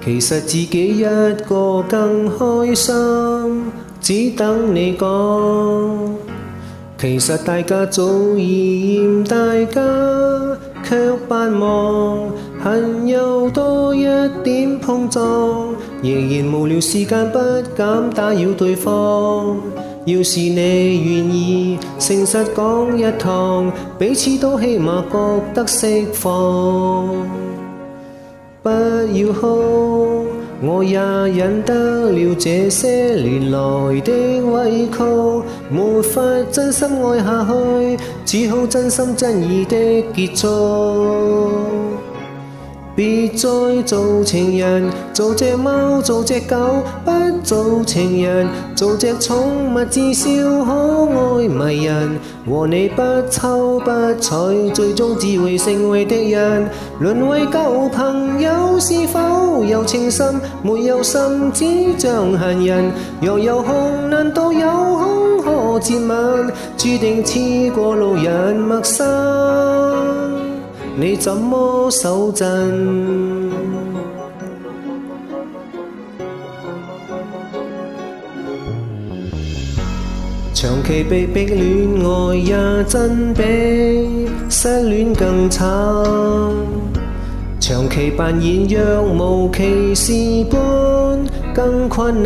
其實自己一個更開心，只等你講。其實大家早已嫌大家，卻扮忙，恨有多一點碰撞，仍然無聊時間不敢打擾對方。要是你願意誠實講一趟，彼此都起碼覺得釋放。不要哭，我也忍得了這些年來的委屈，沒法真心愛下去，只好真心真意的結束。別再做情人，做隻貓做隻狗，不做情人，做隻寵物至少可愛迷人。和你不瞅不睬，最終只會成為敵人。淪為舊朋友是否有情深？沒有心只像閒人。若有空難道有空可接吻？注定似過路人陌生，你怎麼手震？長期被逼戀愛也真比失戀更慘，長期扮演若無其事般更困難。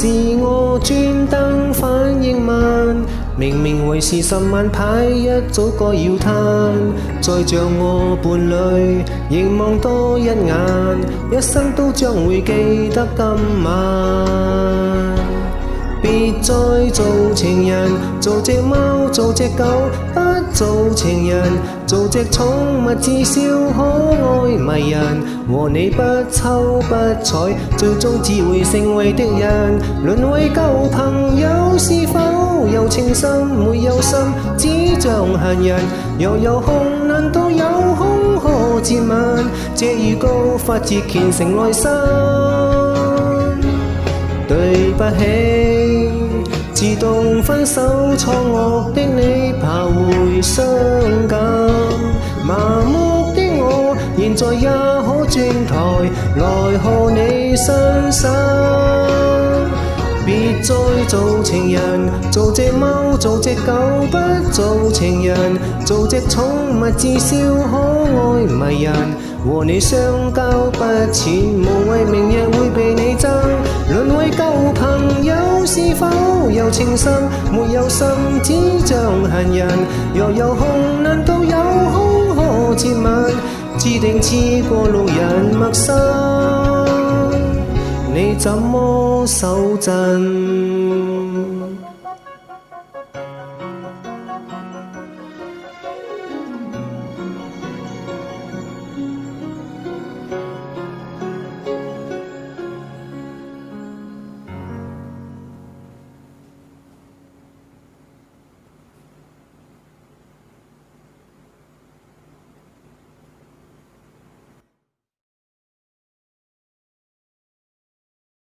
是我專登反應慢，明明為是10萬牌一早該要攤，再像我伴侶凝望多一眼，一生都將會記得今晚。別再做情人，做隻貓做隻狗，不做情人，做隻寵物至少可愛迷人。和你不瞅不睬，最終只會成為敵人。淪為舊朋友是否有情深？沒有心只像閒人。若有空難道有空可接吻？這預告發自虔誠內心。對不起，自動分手錯愕的你怕會傷感，麻木的我現在也可轉台來和你伸手。別再做情人，做隻貓做隻狗，不做情人，做隻寵物至少可愛迷人。和你相交不淺，無謂明日會被你憎。淪為舊朋友是否有情深？沒有心只像閒人。若有空難道有空可接吻？注定似過路人陌生，你怎麼手震？